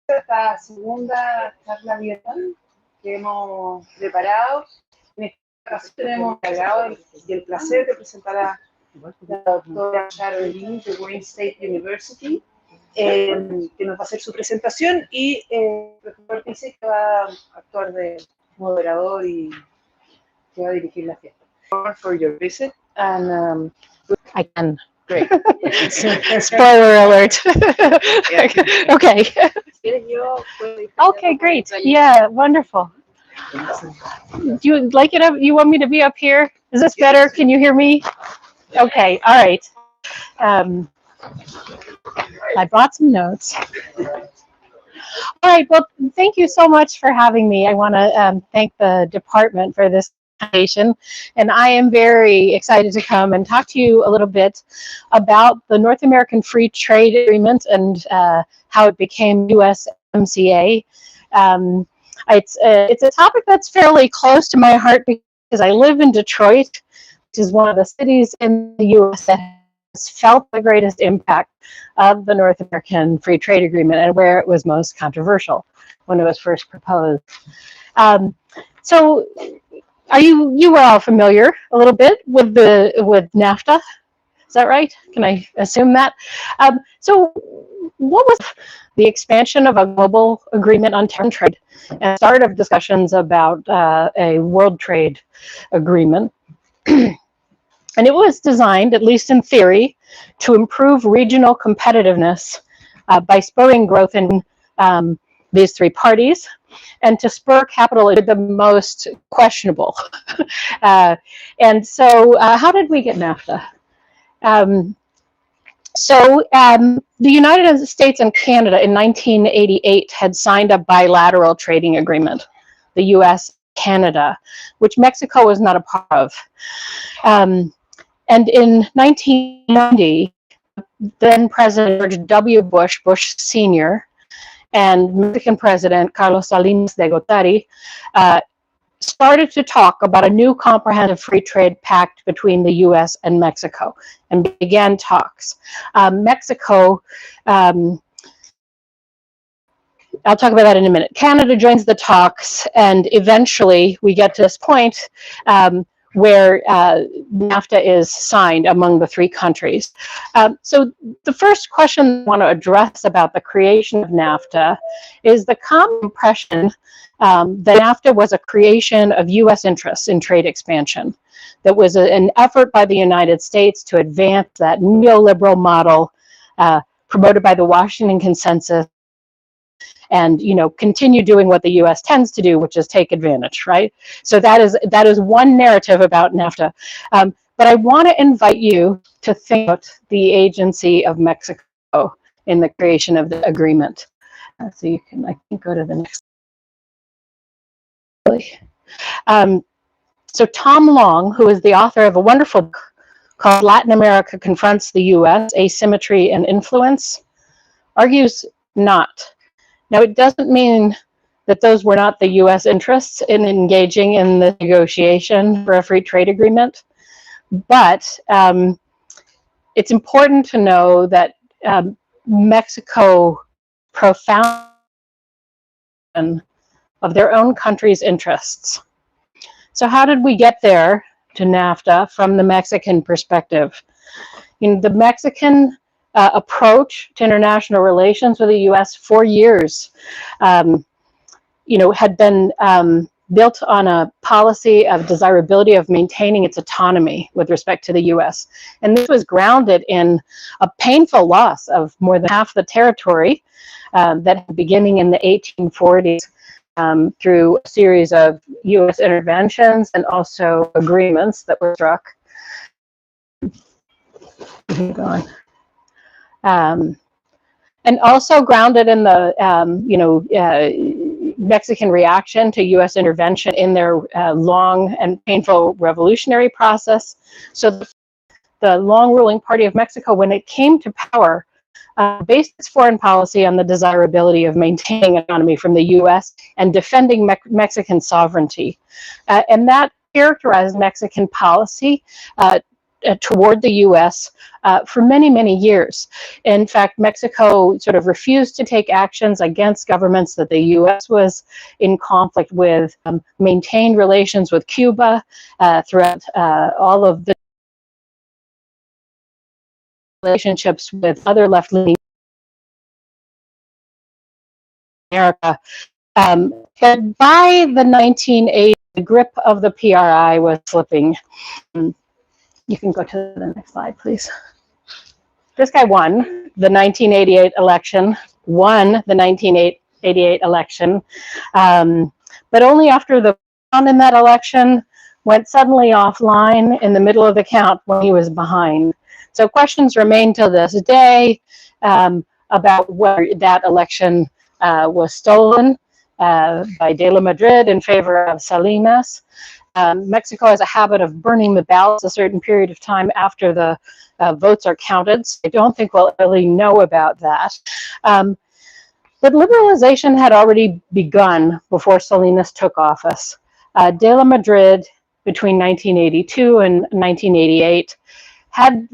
esta segunda charla virtual que hemos preparado. En esta ocasión tenemos encargado y el placer de presentar a la doctora Sharon F de Wayne State University, que nos va a hacer su presentación, y el profesor dice que va a actuar de moderador y que va a dirigir la fiesta. For your visit, and I can. great. Spoiler alert. Okay. Okay, great. Yeah, wonderful. Do you like it up? You want me to be up here? Is this better? Can you hear me? Okay, all right. I brought some notes. All right, well, thank you so much for having me. I want to thank the department for this invitation, and I am very excited to come and talk to you a little bit about the North American Free Trade Agreement and how it became USMCA. It's a topic that's fairly close to my heart because I live in Detroit, which is one of the cities in the U.S. that has felt the greatest impact of the North American Free Trade Agreement and where it was most controversial when it was first proposed. So you were all familiar a little bit with NAFTA? Is that right? Can I assume that? So what was the expansion of a global agreement on trade and start of discussions about a world trade agreement? And it was designed, at least in theory, to improve regional competitiveness by spurring growth in these three parties and to spur capital into the most questionable. And so how did we get NAFTA? The United States and Canada in 1988 had signed a bilateral trading agreement, the U.S.-Canada, which Mexico was not a part of. And in 1990, then President George W. Bush Sr., and Mexican President Carlos Salinas de Gortari started to talk about a new comprehensive free trade pact between the U.S. and Mexico and began talks. Mexico, I'll talk about that in a minute. Canada joins the talks, and eventually we get to this point where NAFTA is signed among the three countries. So the first question I want to address about the creation of NAFTA is the common impression that NAFTA was a creation of U.S. interests in trade expansion. That was an effort by the United States to advance that neoliberal model promoted by the Washington Consensus and, you know, continue doing what the U.S. tends to do, which is take advantage, right? So that is one narrative about NAFTA. But I want to invite you to think about the agency of Mexico in the creation of the agreement. So you can, I think, go to the next. So Tom Long, who is the author of a wonderful book called Latin America Confronts the U.S., Asymmetry and Influence, argues not. Now, it doesn't mean that those were not the U.S. interests in engaging in the negotiation for a free trade agreement, but it's important to know that Mexico profound of their own country's interests. So how did we get there to NAFTA from the Mexican perspective? You know, the Mexican approach to international relations with the U.S. for years, you know, had been built on a policy of desirability of maintaining its autonomy with respect to the U.S. And this was grounded in a painful loss of more than half the territory that beginning in the 1840s through a series of U.S. interventions and also agreements that were struck. Keep going. And also grounded in the, you know, Mexican reaction to U.S. intervention in their long and painful revolutionary process. So the long-ruling party of Mexico, when it came to power, based its foreign policy on the desirability of maintaining autonomy from the U.S. and defending Mexican sovereignty. And that characterized Mexican policy toward the U.S. For many, many years. In fact, Mexico sort of refused to take actions against governments that the U.S. was in conflict with, maintained relations with Cuba throughout all of the relationships with other left-leaning America. And by the 1980s, the grip of the PRI was slipping. You can go to the next slide, please. This guy won the 1988 election, but only after the round in that election went suddenly offline in the middle of the count when he was behind. So questions remain till this day about whether that election was stolen by De la Madrid in favor of Salinas. Mexico has a habit of burning the ballots a certain period of time after the votes are counted. So I don't think we'll really know about that. But liberalization had already begun before Salinas took office. De la Madrid, between 1982 and 1988, had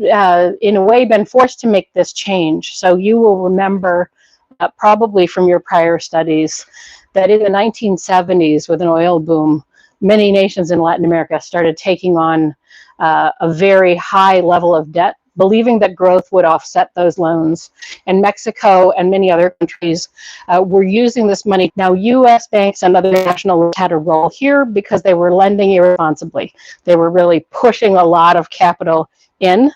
in a way been forced to make this change. So you will remember probably from your prior studies that in the 1970s, with an oil boom, many nations in Latin America started taking on a very high level of debt, believing that growth would offset those loans. And Mexico and many other countries were using this money. Now, U.S. banks and other nationals had a role here because they were lending irresponsibly. They were really pushing a lot of capital in.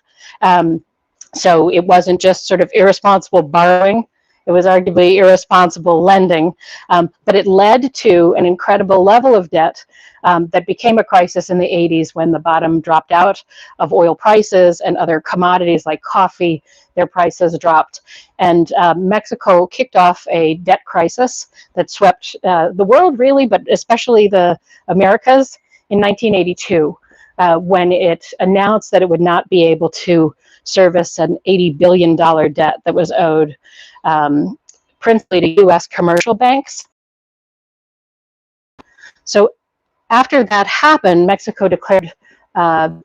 So it wasn't just sort of irresponsible borrowing. It was arguably irresponsible lending, but it led to an incredible level of debt that became a crisis in the 80s when the bottom dropped out of oil prices and other commodities like coffee, their prices dropped. And Mexico kicked off a debt crisis that swept the world really, but especially the Americas in 1982 when it announced that it would not be able to service an $80 billion debt that was owed principally to U.S. commercial banks. So after that happened, Mexico declared that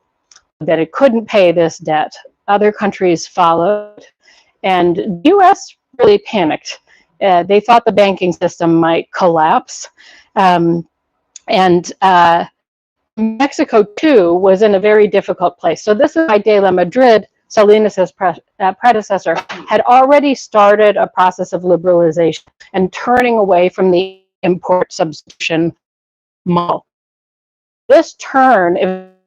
it couldn't pay this debt. Other countries followed, and the U.S. really panicked. They thought the banking system might collapse. Mexico, too, was in a very difficult place. So this is why De la Madrid, Salinas' predecessor, had already started a process of liberalization and turning away from the import substitution model. This turn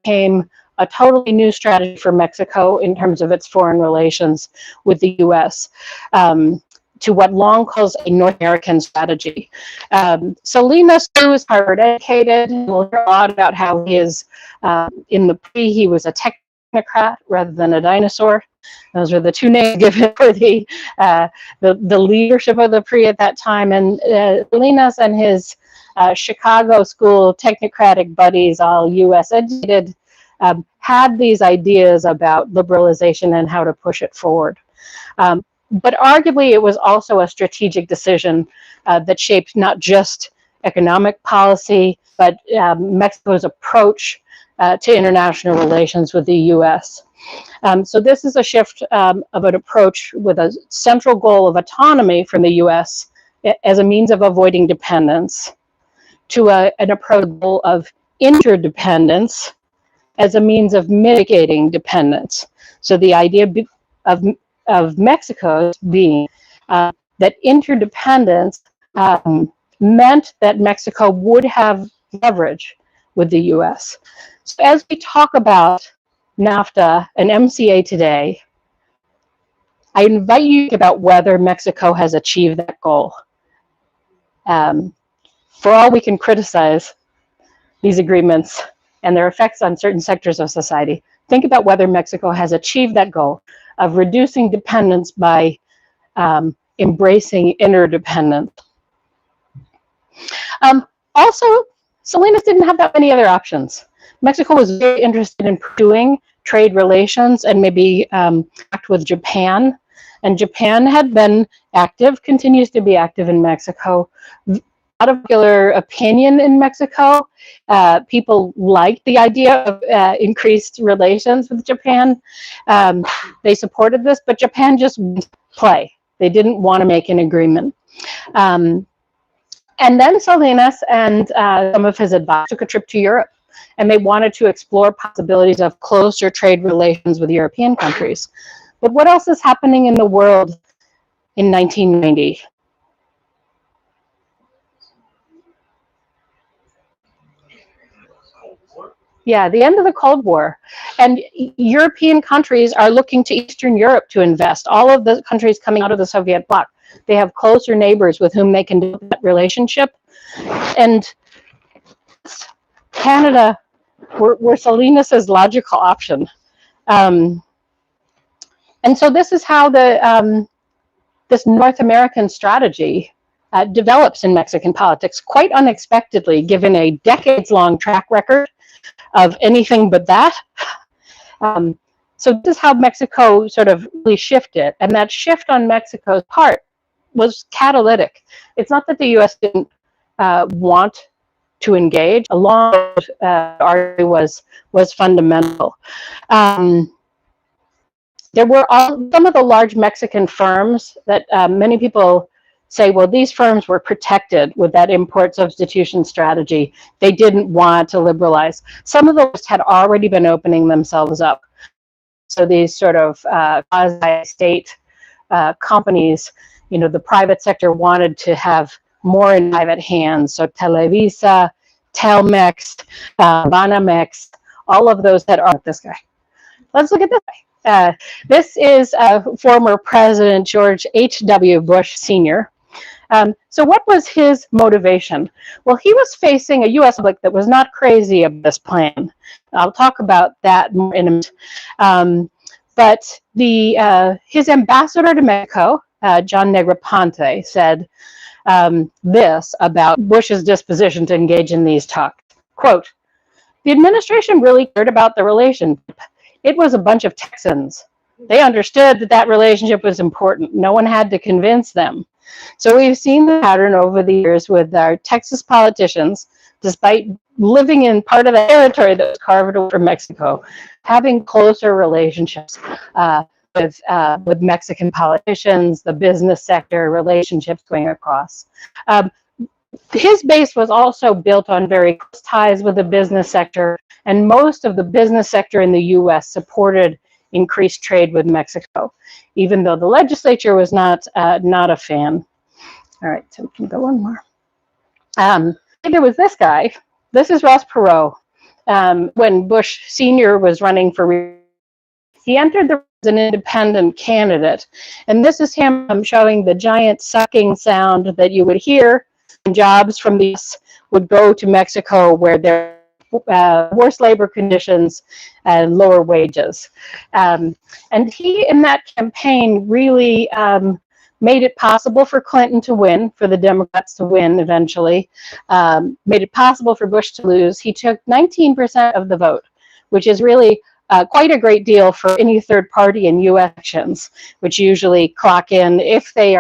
became a totally new strategy for Mexico in terms of its foreign relations with the U.S. To what Long calls a North American strategy. Salinas, too, is Harvard educated. We'll hear a lot about how he is, in the pre, he was a technocrat rather than a dinosaur. Those are the two names given for the leadership of the pre at that time. And Salinas and his Chicago school technocratic buddies, all U.S. educated, had these ideas about liberalization and how to push it forward. But arguably, it was also a strategic decision that shaped not just economic policy, but Mexico's approach to international relations with the U.S. So this is a shift of an approach with a central goal of autonomy from the U.S. as a means of avoiding dependence, to an approach of interdependence as a means of mitigating dependence. So the idea of Mexico's being that interdependence meant that Mexico would have leverage with the U.S. So as we talk about NAFTA and MCA today, I invite you to think about whether Mexico has achieved that goal. For all we can criticize these agreements and their effects on certain sectors of society, think about whether Mexico has achieved that goal of reducing dependence by embracing interdependence. Also, Salinas didn't have that many other options. Mexico was very interested in pursuing trade relations and maybe act with Japan. And Japan had been active, continues to be active in Mexico, lot of popular opinion in Mexico. People liked the idea of increased relations with Japan. They supported this, but Japan just wouldn't play. They didn't want to make an agreement. And then Salinas and some of his advisors took a trip to Europe, and they wanted to explore possibilities of closer trade relations with European countries. But what else is happening in the world in 1990? Yeah, the end of the Cold War. And European countries are looking to Eastern Europe to invest. All of the countries coming out of the Soviet bloc, they have closer neighbors with whom they can develop that relationship. And Canada were Salinas' logical option. And so this is how this North American strategy develops in Mexican politics, quite unexpectedly, given a decades-long track record of anything but that. So this is how Mexico sort of really shifted, and that shift on Mexico's part was catalytic. It's not that the U.S. didn't want to engage. A long argument was fundamental. There were some of the large Mexican firms that many people say, well, these firms were protected with that import substitution strategy. They didn't want to liberalize. Some of those had already been opening themselves up. So these sort of quasi-state companies, you know, the private sector wanted to have more in private hands. So Televisa, Telmex, Banamex, all of those that are this guy. Let's look at this guy. This is former President George H.W. Bush Sr. So what was his motivation? Well, he was facing a U.S. public that was not crazy of this plan. I'll talk about that more in a minute. But his ambassador to Mexico, John Negroponte, said this about Bush's disposition to engage in these talks. Quote, "The administration really cared about the relationship. It was a bunch of Texans. They understood that that relationship was important. No one had to convince them. So we've seen the pattern over the years with our Texas politicians, despite living in part of the territory that was carved away from Mexico, having closer relationships with Mexican politicians, the business sector, relationships going across. His base was also built on very close ties with the business sector, and most of the business sector in the U.S. supported increased trade with Mexico, even though the legislature was not a fan. All right, so we can go one more. There was this guy. This is Ross Perot. When Bush Sr. was running for, he entered as an independent candidate, and this is him showing the giant sucking sound that you would hear. Jobs from these would go to Mexico, where there worse labor conditions and lower wages. And he, in that campaign, really made it possible for Clinton to win, for the Democrats to win eventually, made it possible for Bush to lose. He took 19% of the vote, which is really quite a great deal for any third party in U.S. elections, which usually clock in, if they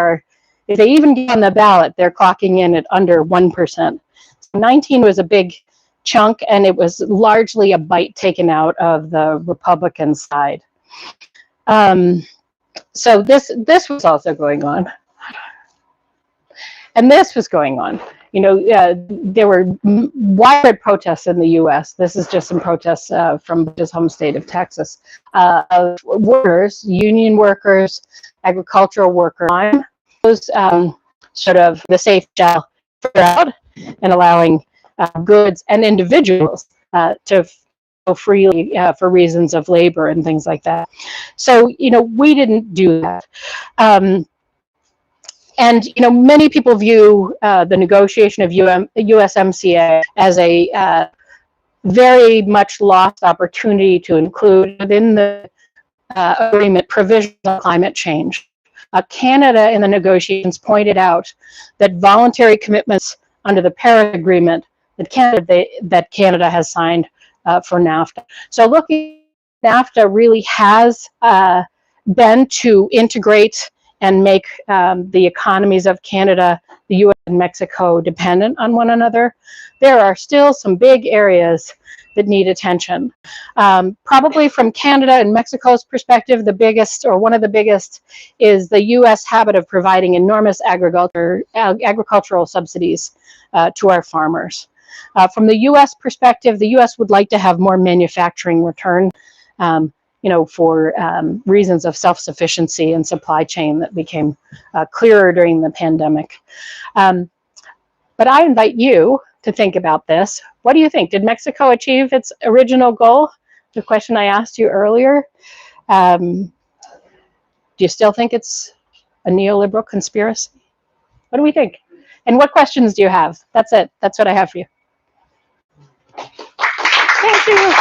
even get on the ballot, they're clocking in at under 1%. So 19 was a big chunk, and it was largely a bite taken out of the Republican side. So this was also going on, and this was going on. You know, there were widespread protests in the U.S. This is just some protests from his home state of Texas, of workers, union workers, agricultural workers, those sort of the safe shell crowd, and allowing goods and individuals to go freely for reasons of labor and things like that. So, you know, we didn't do that. And, you know, many people view the negotiation of USMCA as a very much lost opportunity to include within the agreement provisions on climate change. Canada in the negotiations pointed out that voluntary commitments under the Paris Agreement that Canada has signed for NAFTA. So looking, NAFTA really has been to integrate and make the economies of Canada, the US, and Mexico dependent on one another, there are still some big areas that need attention. Probably from Canada and Mexico's perspective, the biggest, or one of the biggest, is the US habit of providing enormous agricultural subsidies to our farmers. From the US perspective, the US would like to have more manufacturing return, for reasons of self-sufficiency and supply chain that became clearer during the pandemic. But I invite you to think about this. What do you think? Did Mexico achieve its original goal? The question I asked you earlier. Do you still think it's a neoliberal conspiracy? What do we think? And what questions do you have? That's it. That's what I have for you. Thank you.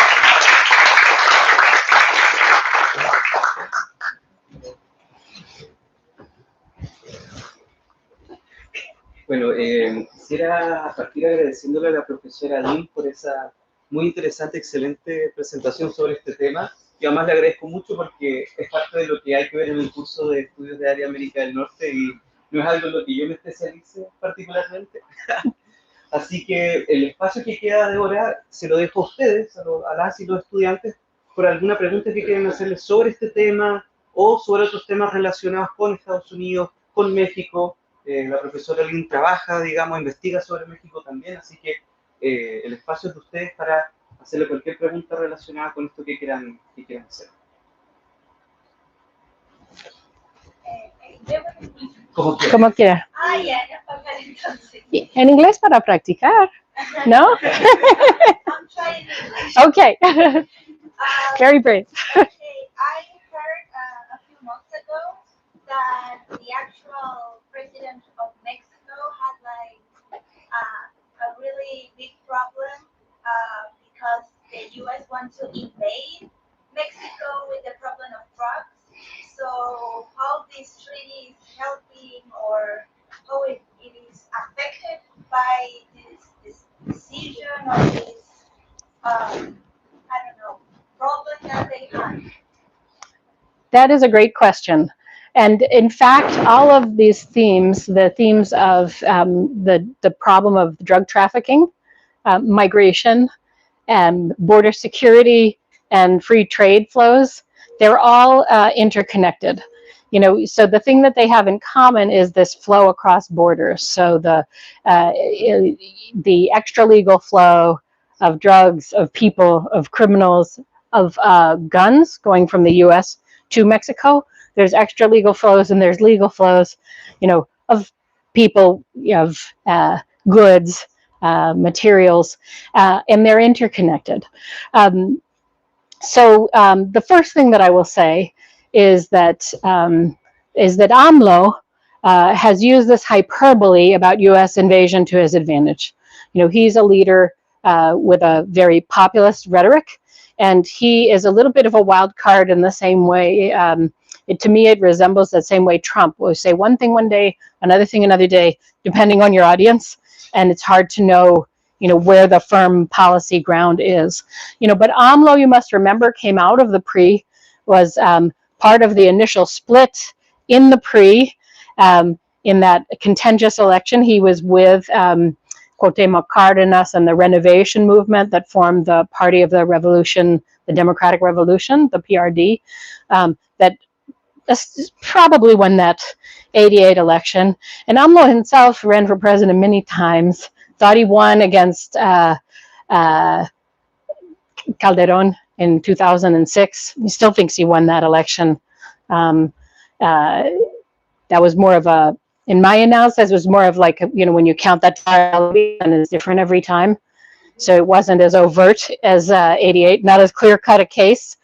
Bueno, quisiera partir agradeciéndole a la profesora Lynn por esa muy interesante, excelente presentación sobre este tema. Y además le agradezco mucho porque es parte de lo que hay que ver en el curso de estudios de área América del Norte y no es algo en lo que yo me especialice particularmente. Así que el espacio que queda de hora se lo dejo a ustedes, a las y los estudiantes, por alguna pregunta que quieran hacerles sobre este tema o sobre otros temas relacionados con Estados Unidos, con México. La profesora Lynn trabaja, digamos, investiga sobre México también, así que el espacio es de ustedes para hacerle cualquier pregunta relacionada con esto que quieran hacer. Como quiera. Ya, entonces. En inglés para practicar, ¿no? I'm trying English. Okay. Very brave. Okay, I heard a few months ago that the actual president of Mexico had like a really big problem because the U.S. wants to invade Mexico with the problem of drugs. So how this treaty is helping, or how it is affected by this decision or this, I don't know, problem that they have? That is a great question. And in fact, all of these themes, the themes of the problem of drug trafficking, migration, border security, and free trade flows, they're all interconnected. So the thing that they have in common is this flow across borders. So the extra legal flow of drugs, of people, of criminals, of guns going from the U.S. to Mexico. There's extra legal flows and there's legal flows, of people, of goods, materials, and they're interconnected. So the first thing that I will say is that AMLO has used this hyperbole about U.S. invasion to his advantage. He's a leader with a very populist rhetoric, and he is a little bit of a wild card in the same way. To me, it resembles that same way Trump will say one thing one day, another thing another day, depending on your audience, and it's hard to know, where the firm policy ground is. But AMLO, you must remember, came out of the PRI, was part of the initial split in the PRI, in that contentious election. He was with Cuauhtémoc Cárdenas and the renovation movement that formed the Party of the Revolution, the Democratic Revolution, the Ph.D., that probably won that 88 election. And AMLO himself ran for president many times, thought he won against Calderón in 2006. He still thinks he won that election. That was more of a, in my analysis, was more of like, when you count that and it's different every time. So it wasn't as overt as 88, not as clear-cut a case.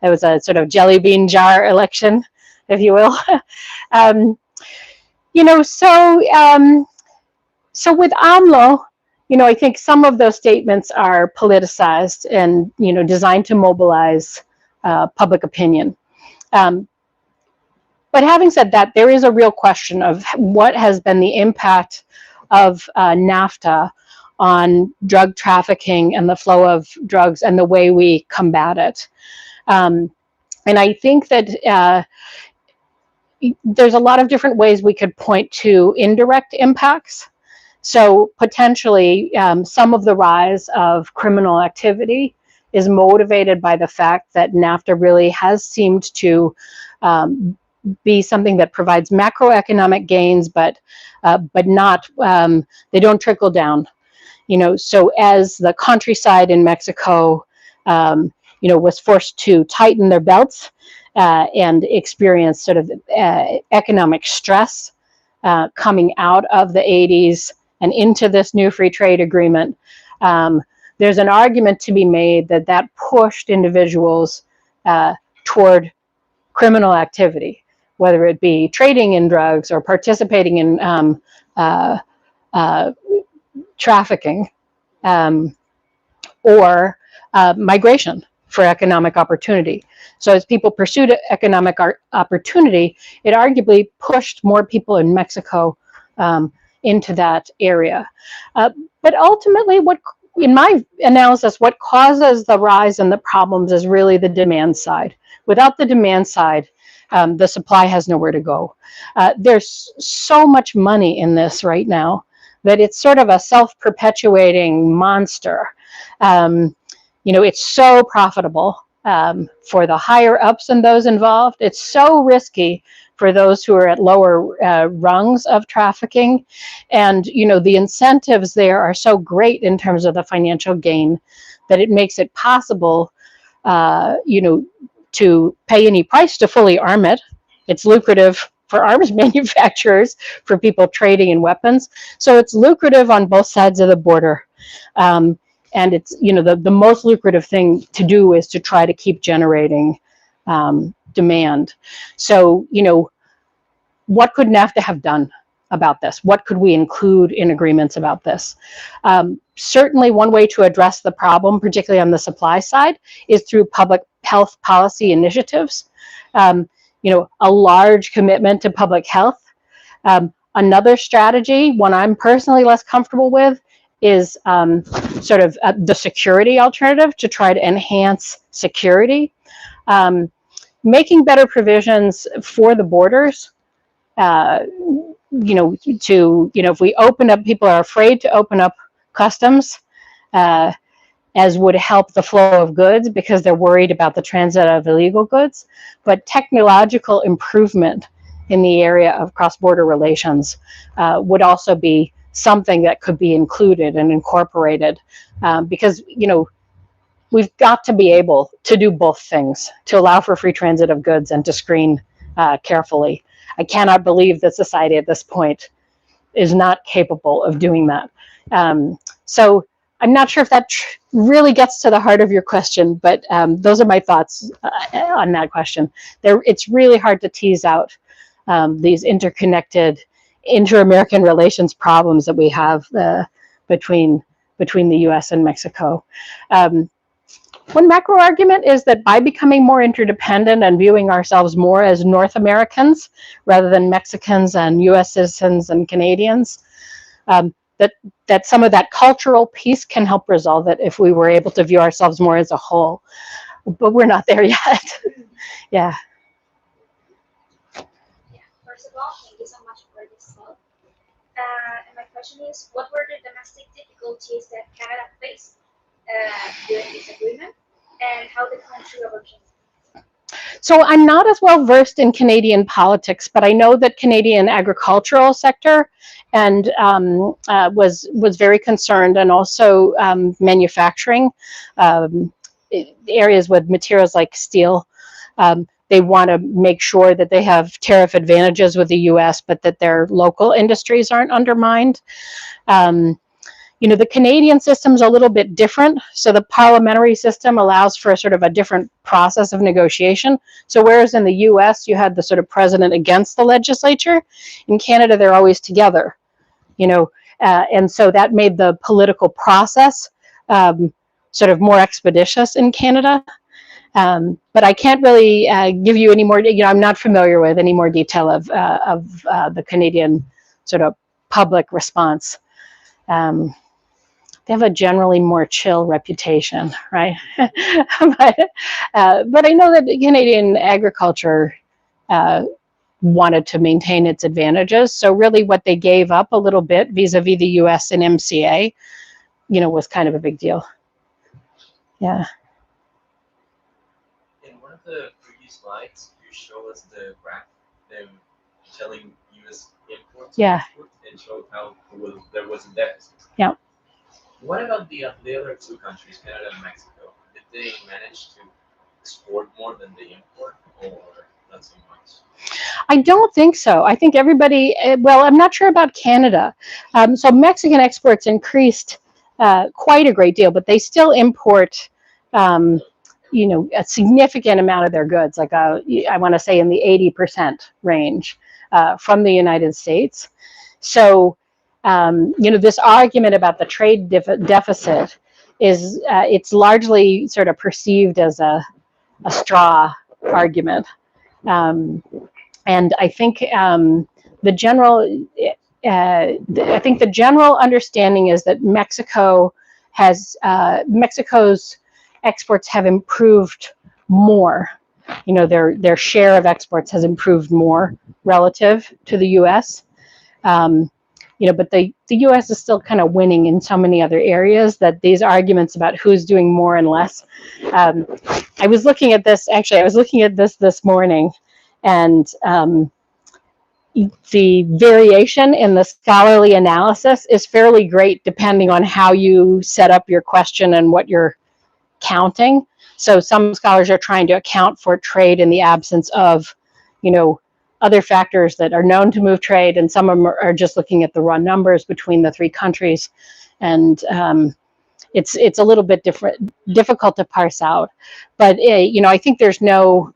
It was a sort of jelly bean jar election, if you will. So with AMLO, I think some of those statements are politicized and, designed to mobilize public opinion. But having said that, there is a real question of what has been the impact of NAFTA on drug trafficking and the flow of drugs and the way we combat it. And I think that, there's a lot of different ways we could point to indirect impacts. So potentially, some of the rise of criminal activity is motivated by the fact that NAFTA really has seemed to be something that provides macroeconomic gains, but not, they don't trickle down. You know, so as the countryside in Mexico, you know, was forced to tighten their belts and experience sort of economic stress coming out of the 80s and into this new free trade agreement, there's an argument to be made that that pushed individuals toward criminal activity, whether it be trading in drugs or participating in trafficking or migration for economic opportunity. So as people pursued economic opportunity, it arguably pushed more people in Mexico into that area. But ultimately, what, in my analysis, what causes the rise in the problems is really the demand side. Without the demand side, the supply has nowhere to go. There's so much money in this right now that it's sort of a self-perpetuating monster. You know, it's so profitable for the higher ups and those involved. It's so risky for those who are at lower rungs of trafficking. And, you know, the incentives there are so great in terms of the financial gain that it makes it possible, you know, to pay any price to fully arm it. It's lucrative for arms manufacturers, for people trading in weapons. So it's lucrative on both sides of the border. And it's, you know, the most lucrative thing to do is to try to keep generating demand. So, you know, what could NAFTA have done about this? What could we include in agreements about this? Certainly one way to address the problem, particularly on the supply side, is through public health policy initiatives. You know, a large commitment to public health. Another strategy, one I'm personally less comfortable with, is sort of the security alternative to try to enhance security. Making better provisions for the borders, you know, to, you know, if we open up, people are afraid to open up customs, as would help the flow of goods because they're worried about the transit of illegal goods. But technological improvement in the area of cross-border relations would also be something that could be included and incorporated, because, you know, we've got to be able to do both things, to allow for free transit of goods and to screen carefully. I cannot believe that society at this point is not capable of doing that. So I'm not sure if that really gets to the heart of your question, but those are my thoughts on that question. It's really hard to tease out these interconnected inter-American relations problems that we have between the US and Mexico. One macro argument is that by becoming more interdependent and viewing ourselves more as North Americans rather than Mexicans and US citizens and Canadians, that some of that cultural piece can help resolve it if we were able to view ourselves more as a whole. But we're not there yet. Yeah. First of all, thank you so much for this talk. And my question is, what were the domestic difficulties that Canada faced during this agreement, and how the country overcame it? So I'm not as well versed in Canadian politics, but I know that Canadian agricultural sector and was very concerned, and also manufacturing areas with materials like steel. They want to make sure that they have tariff advantages with the US, but that their local industries aren't undermined. You know, the Canadian system's a little bit different. So the parliamentary system allows for a sort of a different process of negotiation. So whereas in the US, you had the sort of president against the legislature, in Canada, they're always together, you know, and so that made the political process sort of more expeditious in Canada. But I can't really give you any more, you know, I'm not familiar with any more detail of the Canadian sort of public response. They have a generally more chill reputation, right? but I know that Canadian agriculture wanted to maintain its advantages. So really what they gave up a little bit vis-a-vis the US and MCA, you know, was kind of a big deal. Yeah. In one of the previous slides, you show us the graph, them telling US imports and exports, and showed how there was a deficit. Yeah. What about the other two countries, Canada and Mexico? Did they manage to export more than they import, or not so much? I don't think so. I think everybody, well, I'm not sure about Canada. So Mexican exports increased quite a great deal, but they still import, you know, a significant amount of their goods, like I want to say in the 80% range from the United States. So, you know, this argument about the trade deficit is, it's largely sort of perceived as a straw argument. And I think the general, I think the general understanding is that Mexico has, Mexico's exports have improved more. You know, their share of exports has improved more relative to the U.S. You know, but the U.S. is still kind of winning in so many other areas that these arguments about who's doing more and less. I was looking at this, actually, I was looking at this morning, and the variation in the scholarly analysis is fairly great depending on how you set up your question and what you're counting. So some scholars are trying to account for trade in the absence of, you know, other factors that are known to move trade, and some of them are just looking at the raw numbers between the three countries. And it's a little bit difficult to parse out. But, you know, I think there's no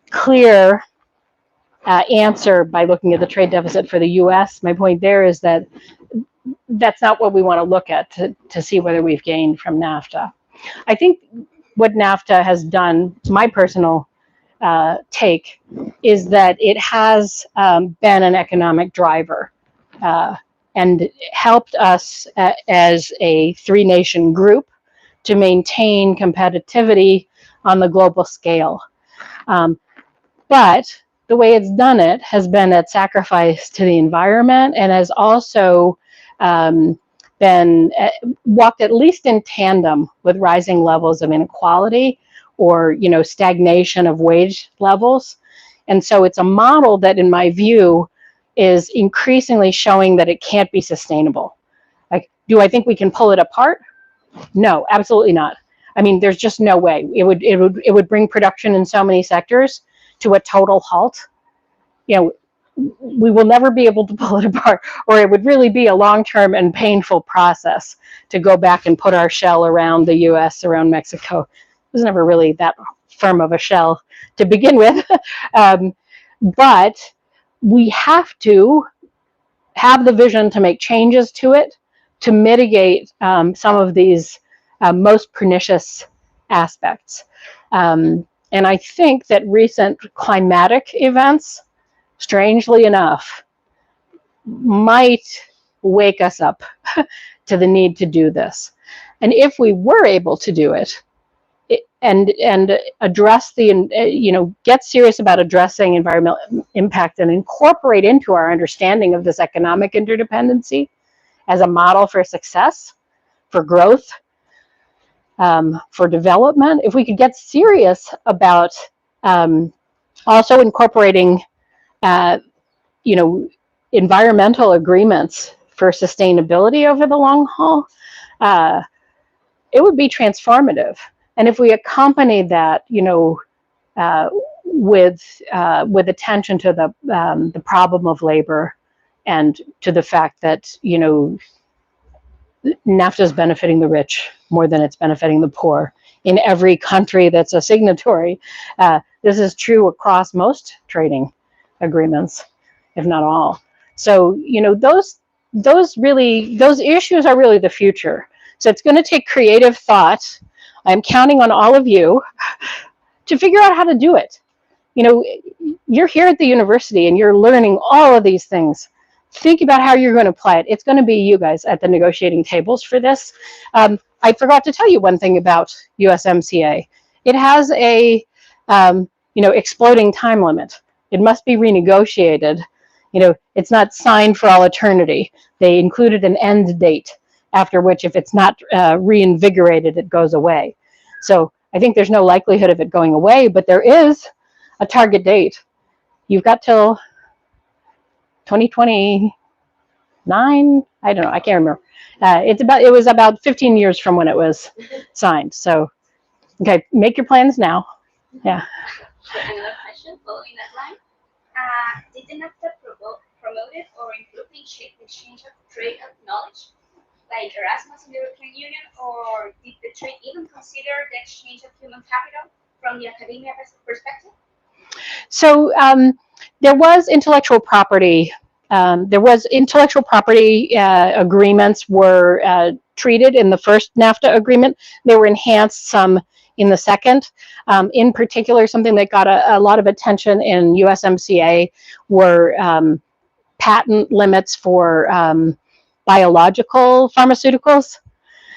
clear answer by looking at the trade deficit for the U.S. My point there is that that's not what we want to look at to see whether we've gained from NAFTA. I think what NAFTA has done, my personal take, is that it has been an economic driver and helped us as a three-nation group to maintain competitivity on the global scale. But the way it's done it has been at sacrifice to the environment, and has also been walked at least in tandem with rising levels of inequality, or, you know, stagnation of wage levels. And so it's a model that, in my view, is increasingly showing that it can't be sustainable. Like, do I think we can pull it apart? No, absolutely not. I mean, there's just no way. It would bring production in so many sectors to a total halt. You know, we will never be able to pull it apart, or it would really be a long-term and painful process to go back and put our shell around the US, around Mexico. It was never really that firm of a shell to begin with. But we have to have the vision to make changes to it, to mitigate some of these most pernicious aspects. And I think that recent climatic events, strangely enough, might wake us up to the need to do this. And if we were able to do it, and address the, you know, get serious about addressing environmental impact and incorporate into our understanding of this economic interdependency as a model for success, for growth, for development, if we could get serious about also incorporating, you know, environmental agreements for sustainability over the long haul, it would be transformative. And if we accompany that, you know, with attention to the problem of labor, and to the fact that, you know, NAFTA is benefiting the rich more than it's benefiting the poor in every country that's a signatory. This is true across most trading agreements, if not all. So, you know, those issues are really the future. So it's going to take creative thought. I'm counting on all of you to figure out how to do it. You know, you're here at the university and you're learning all of these things. Think about how you're going to apply it. It's going to be you guys at the negotiating tables for this. I forgot to tell you one thing about USMCA. It has a, you know, exploding time limit. it must be renegotiated. It's not signed for all eternity. They included an end date, after which, if it's not reinvigorated, it goes away. So I think there's no likelihood of it going away, but there is a target date. You've got till 2029. I don't know. I can't remember. It was about 15 years from when it was signed. So, okay, make your plans now. Yeah. Another question following that line. Did the NAFTA promote it or include the exchange of trade and knowledge, like Erasmus in the European Union, or did the trade even consider the exchange of human capital from the academia perspective? So there was intellectual property. Agreements were treated in the first NAFTA agreement. They were enhanced some in the second. In particular, something that got a lot of attention in USMCA were patent limits for biological pharmaceuticals.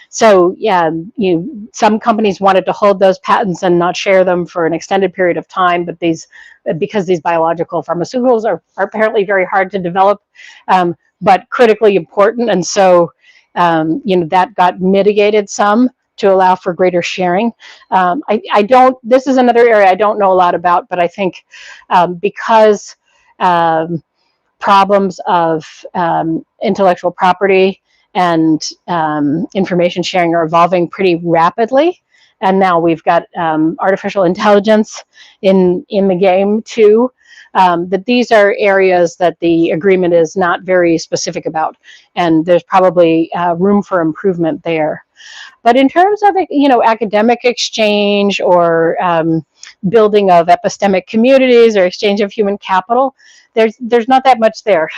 So yeah, some companies wanted to hold those patents and not share them for an extended period of time, but because these biological pharmaceuticals are apparently very hard to develop, but critically important, and so that got mitigated some to allow for greater sharing. This is another area I don't know a lot about, but I think because problems of intellectual property and information sharing are evolving pretty rapidly, and now we've got artificial intelligence in the game too, that these are areas that the agreement is not very specific about, and there's probably room for improvement there. But in terms of academic exchange or building of epistemic communities or exchange of human capital, there's not that much there.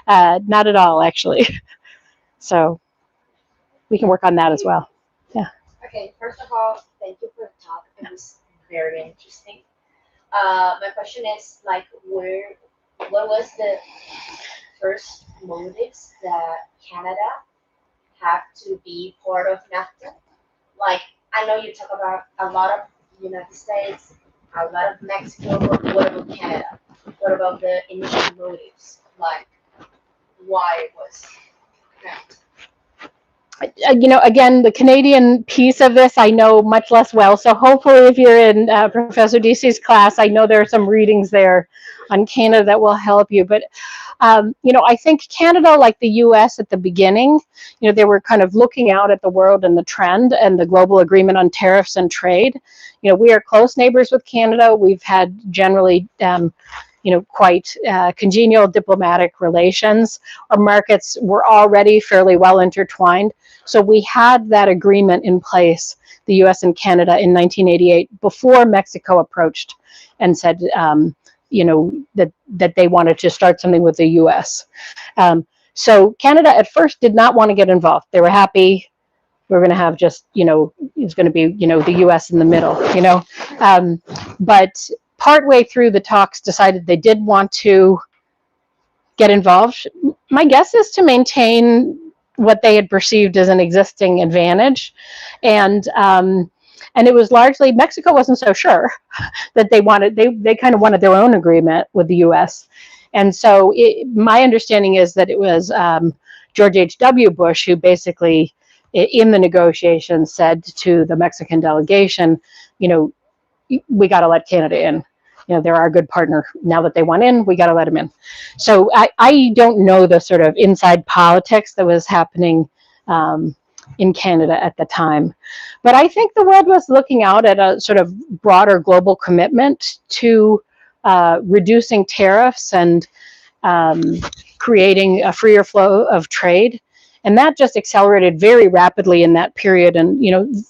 Not at all, actually. So we can work on that as well. Yeah. Okay, first of all, thank you for the talk. It was very interesting. My question is, like, what was the first motives that Canada have to be part of NAFTA? Like, I know you talk about a lot of United States, a lot of Mexico, but what about Canada? What about the initial motives? Like, why it was NAFTA? Again, the Canadian piece of this I know much less well. So hopefully if you're in Professor DC's class, I know there are some readings there on Canada that will help you. But, I think Canada, like the US at the beginning, they were kind of looking out at the world and the trend and the global agreement on tariffs and trade. We are close neighbors with Canada. We've had generally quite congenial diplomatic relations. Our markets were already fairly well intertwined. So we had that agreement in place, the US and Canada, in 1988, before Mexico approached and said, that they wanted to start something with the US. So Canada at first did not want to get involved. They were happy. We're going to have just, it's going to be, the US in the middle, but partway through the talks decided they did want to get involved. My guess is to maintain what they had perceived as an existing advantage. And it was largely, Mexico wasn't so sure that they kind of wanted their own agreement with the US. And so my understanding is that it was George H.W. Bush who basically, in the negotiations, said to the Mexican delegation, we got to let Canada in. They're our good partner. Now that they want in, we got to let them in. So I don't know the sort of inside politics that was happening in Canada at the time. But I think the world was looking out at a sort of broader global commitment to reducing tariffs and creating a freer flow of trade. And that just accelerated very rapidly in that period, and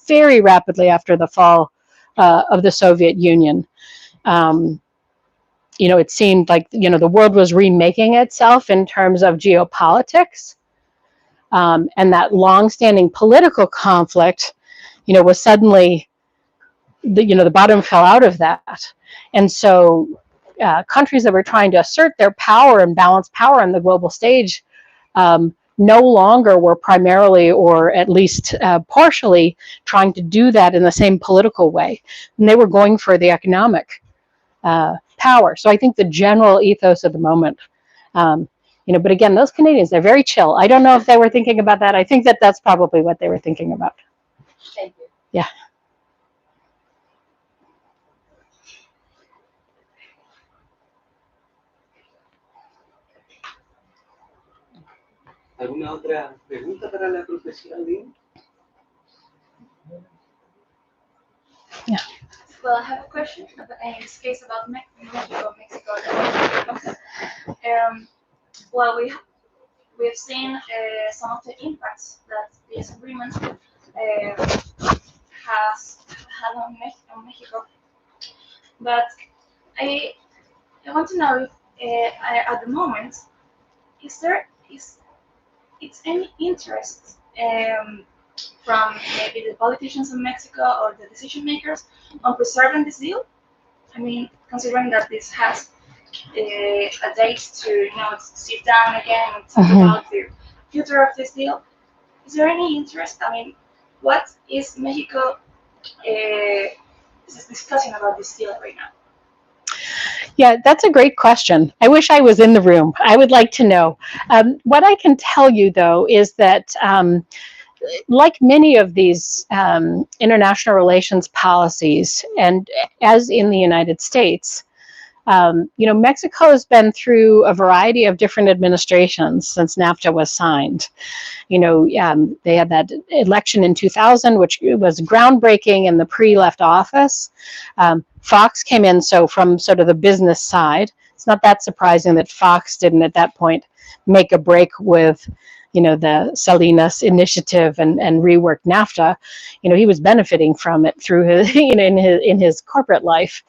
very rapidly after the fall of the Soviet Union. It seemed like the world was remaking itself in terms of geopolitics, and that long-standing political conflict, was suddenly the bottom fell out of that, and so countries that were trying to assert their power and balance power on the global stage no longer were primarily, or at least partially, trying to do that in the same political way. And they were going for the economic power. So I think the general ethos of the moment, you know, but again, those Canadians, they're very chill. I don't know if they were thinking about that. I think that that's probably what they were thinking about. Thank you. Yeah. ¿Alguna otra pregunta para la profesora Lynn? Yeah. Well, I have a question, in this case about Mexico. Well, we've seen some of the impacts that this agreement has had on Mexico, but I want to know if at the moment is any interest from maybe the politicians in Mexico or the decision makers on preserving this deal? I mean, considering that this has a date to, you know, sit down again and talk about the future of this deal, is there any interest? I mean, what is Mexico discussing about this deal right now? Yeah, that's a great question. I wish I was in the room. I would like to know. What I can tell you, though, is that like many of these international relations policies, and as in the United States, you know, Mexico has been through a variety of different administrations since NAFTA was signed. You know, they had that election in 2000, which was groundbreaking, and the PRI left office. Fox came in, so from sort of the business side, it's not that surprising that Fox didn't at that point make a break with, you know, the Salinas initiative and rework NAFTA. You know, he was benefiting from it through his, you know, in his corporate life.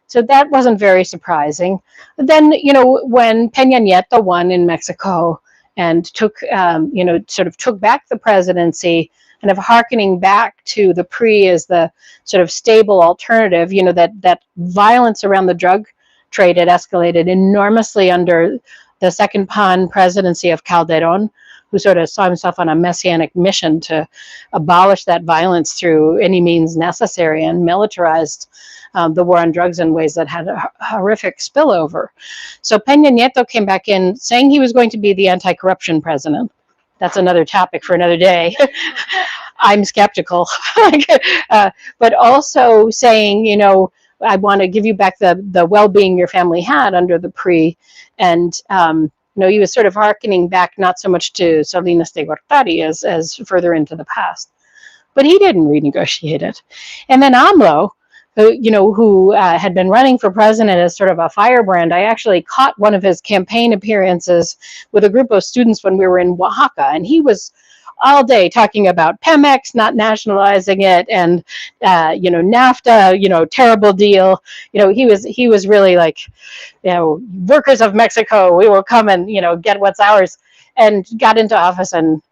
So that wasn't very surprising. Then, you know, when Peña Nieto won in Mexico and took, you know, sort of took back the presidency, kind of hearkening back to the PRI as the sort of stable alternative, you know, that violence around the drug trade had escalated enormously under the second PAN presidency of Calderon, who sort of saw himself on a messianic mission to abolish that violence through any means necessary, and militarized the war on drugs in ways that had a horrific spillover. So Peña Nieto came back in saying he was going to be the anti-corruption president. That's another topic for another day. I'm skeptical. But also saying, you know, I want to give you back the well-being your family had under the PRI. And, you know, he was sort of hearkening back not so much to Salinas de Gortari as further into the past. But he didn't renegotiate it. And then AMLO, who had been running for president as sort of a firebrand. I actually caught one of his campaign appearances with a group of students when we were in Oaxaca, and he was all day talking about Pemex, not nationalizing it, and you know, NAFTA, you know, terrible deal. You know, he was really like, you know, workers of Mexico, we will come and, you know, get what's ours, and got into office and,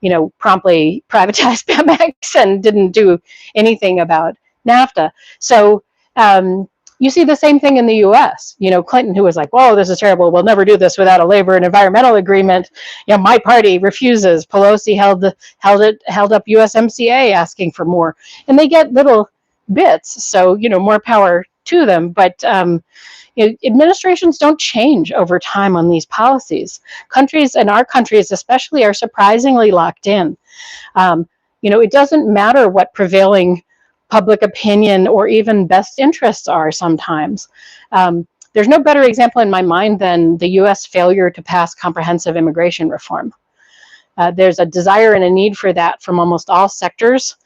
you know, promptly privatized Pemex and didn't do anything about NAFTA. So you see the same thing in the U.S. You know, Clinton, who was like, "Whoa, this is terrible. We'll never do this without a labor and environmental agreement." You know, my party refuses. Pelosi held up USMCA asking for more, and they get little bits. So, you know, more power to them. But you know, administrations don't change over time on these policies. Countries, and our countries especially, are surprisingly locked in. You know, it doesn't matter what prevailing public opinion or even best interests are sometimes. There's no better example in my mind than the US failure to pass comprehensive immigration reform. There's a desire and a need for that from almost all sectors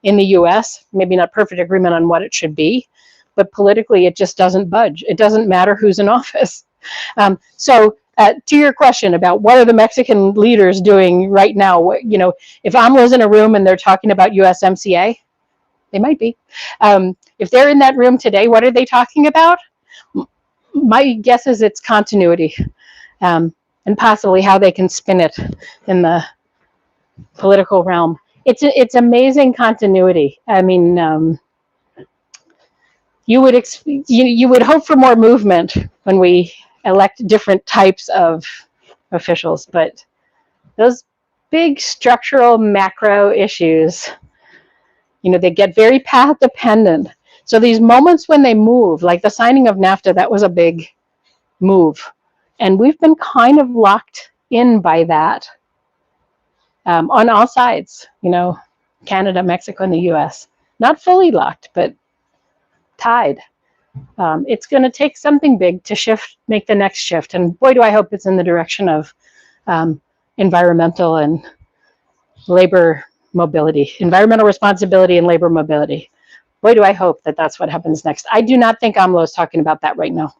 in the US, maybe not perfect agreement on what it should be, but politically it just doesn't budge. It doesn't matter who's in office. So to your question about what are the Mexican leaders doing right now, you know, if AMLO's in a room and they're talking about USMCA, they might be. If they're in that room today, what are they talking about? My guess is it's continuity, and possibly how they can spin it in the political realm. It's amazing continuity. I mean, you would hope for more movement when we elect different types of officials, but those big structural macro issues, you know, they get very path dependent. So these moments when they move, like the signing of NAFTA, that was a big move. And we've been kind of locked in by that on all sides, you know, Canada, Mexico, and the US. Not fully locked, but tied. It's going to take something big to shift, make the next shift. And boy, do I hope it's in the direction of environmental and labor mobility, environmental responsibility and labor mobility. Boy, do I hope that that's what happens next. I do not think AMLO is talking about that right now.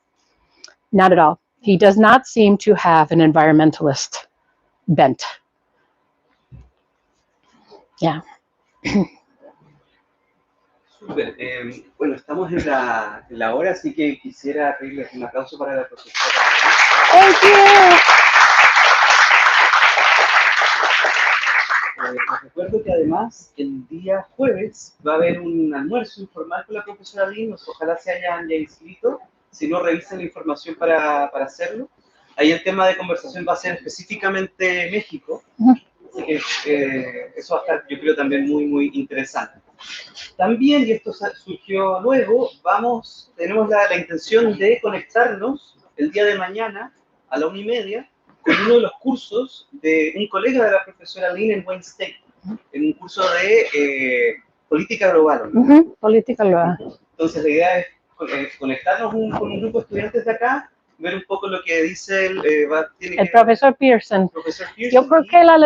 Not at all. He does not seem to have an environmentalist bent. Yeah. Súper. Bueno, estamos en la hora, así que quisiera pedirles un aplauso para la profesora. Thank you. Les recuerdo que además el día jueves va a haber un almuerzo informal con la profesora Lynn. Ojalá se hayan ya inscrito. Si no, revisen la información para hacerlo. Ahí el tema de conversación va a ser específicamente México. Así que eso va a estar, yo creo, también muy, muy interesante. También, y esto surgió luego, tenemos la intención de conectarnos el día de mañana a la 1:30 con uno de los cursos de un colega de la profesora Lynn en Wayne State, en un curso de política global. Política global. Entonces la idea es conectarnos con un grupo de estudiantes de acá, ver un poco lo que dice el profesor Pearson. Yo creo que la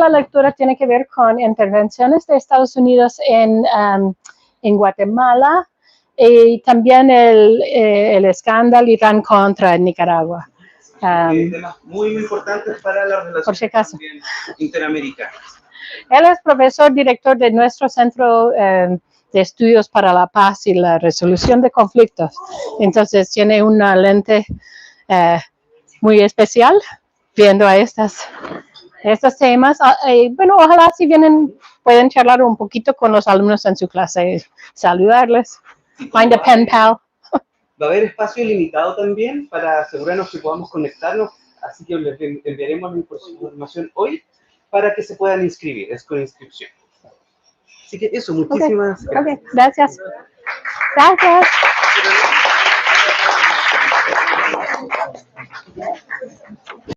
lectura tiene que ver con intervenciones de Estados Unidos en Guatemala y también el escándalo Irán contra Nicaragua. Temas muy importantes para las relaciones interamericanas. Él es profesor director de nuestro centro de estudios para la paz y la resolución de conflictos. Entonces tiene una lente muy especial viendo a estos temas. Bueno, ojalá si vienen pueden charlar un poquito con los alumnos en su clase, saludarles, find a pen pal. Va a haber espacio ilimitado también para asegurarnos que podamos conectarnos, así que les enviaremos la información hoy para que se puedan inscribir, es con inscripción. Así que eso, muchísimas gracias. Gracias. Gracias.